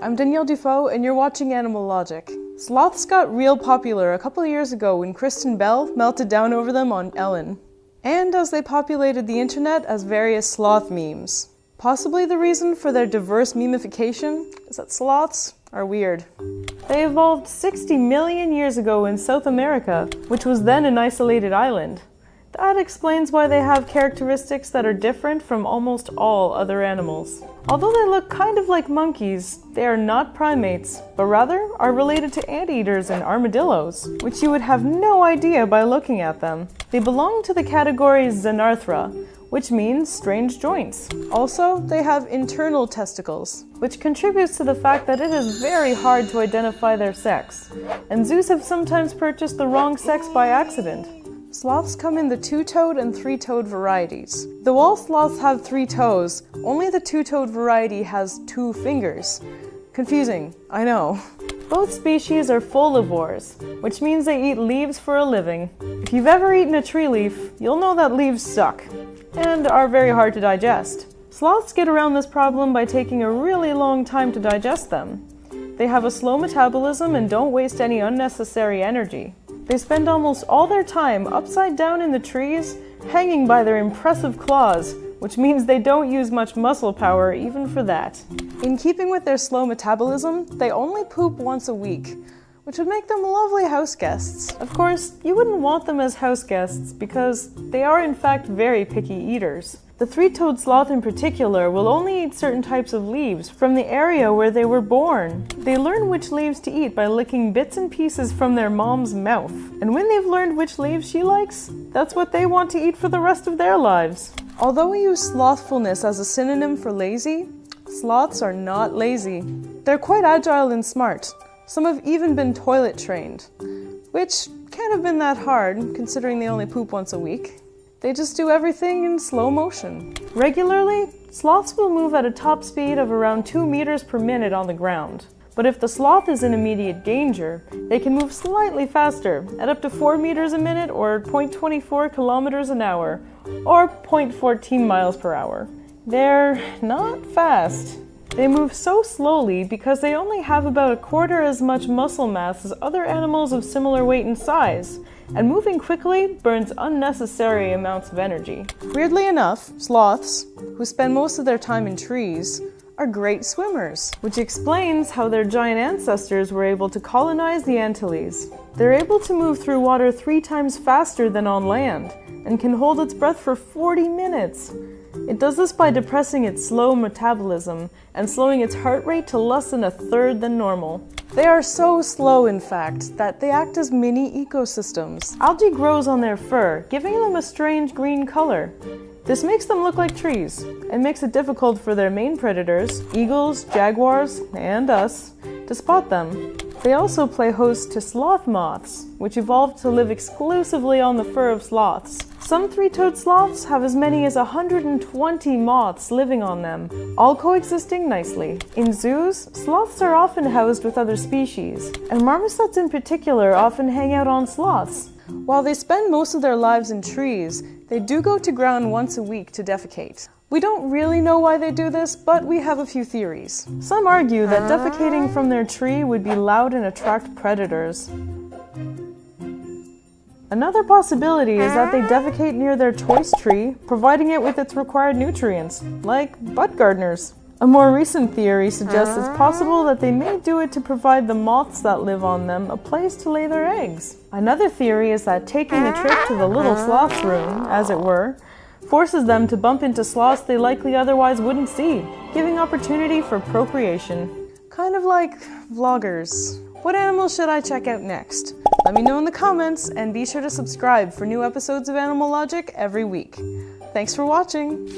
I'm Danielle Dufault, and you're watching Animal Logic. Sloths got real popular a couple of years ago when Kristen Bell melted down over them on Ellen, and as they populated the internet as various sloth memes. Possibly the reason for their diverse memification is that sloths are weird. They evolved 60 million years ago in South America, which was then an isolated island. That explains why they have characteristics that are different from almost all other animals. Although they look kind of like monkeys, they are not primates, but rather are related to anteaters and armadillos, which you would have no idea by looking at them. They belong to the category Xenarthra, which means strange joints. Also, they have internal testicles, which contributes to the fact that it is very hard to identify their sex, and zoos have sometimes purchased the wrong sex by accident. Sloths come in the two-toed and three-toed varieties. Though all sloths have 3 toes, only the two-toed variety has 2 fingers. Confusing, I know. Both species are folivores, which means they eat leaves for a living. If you've ever eaten a tree leaf, you'll know that leaves suck and are very hard to digest. Sloths get around this problem by taking a really long time to digest them. They have a slow metabolism and don't waste any unnecessary energy. They spend almost all their time upside down in the trees, hanging by their impressive claws, which means they don't use much muscle power even for that. In keeping with their slow metabolism, they only poop once a week, which would make them lovely house guests. Of course, you wouldn't want them as house guests because they are in fact very picky eaters. The three-toed sloth in particular will only eat certain types of leaves from the area where they were born. They learn which leaves to eat by licking bits and pieces from their mom's mouth. And when they've learned which leaves she likes, that's what they want to eat for the rest of their lives. Although we use slothfulness as a synonym for lazy, sloths are not lazy. They're quite agile and smart. Some have even been toilet trained, which can't have been that hard considering they only poop once a week. They just do everything in slow motion. Regularly, sloths will move at a top speed of around 2 meters per minute on the ground. But if the sloth is in immediate danger, they can move slightly faster, at up to 4 meters a minute or 0.24 kilometers an hour, or 0.14 miles per hour. They're not fast. They move so slowly because they only have about a quarter as much muscle mass as other animals of similar weight and size, and moving quickly burns unnecessary amounts of energy. Weirdly enough, sloths, who spend most of their time in trees, are great swimmers, which explains how their giant ancestors were able to colonize the Antilles. They're able to move through water 3 times faster than on land, and can hold its breath for 40 minutes. It does this by depressing its slow metabolism and slowing its heart rate to less than 1/3 than normal. They are so slow, in fact, that they act as mini ecosystems. Algae grows on their fur, giving them a strange green color. This makes them look like trees, and makes it difficult for their main predators, eagles, jaguars, and us, to spot them. They also play host to sloth moths, which evolved to live exclusively on the fur of sloths. Some three-toed sloths have as many as 120 moths living on them, all coexisting nicely. In zoos, sloths are often housed with other species, and marmosets in particular often hang out on sloths. While they spend most of their lives in trees, they do go to ground once a week to defecate. We don't really know why they do this, but we have a few theories. Some argue that defecating from their tree would be loud and attract predators. Another possibility is that they defecate near their choice tree, providing it with its required nutrients, like butt gardeners. A more recent theory suggests it's possible that they may do it to provide the moths that live on them a place to lay their eggs. Another theory is that taking a trip to the little sloth's room, as it were, forces them to bump into sloths they likely otherwise wouldn't see, giving opportunity for procreation. Kind of like vloggers. What animal should I check out next? Let me know in the comments, and be sure to subscribe for new episodes of Animal Logic every week. Thanks for watching!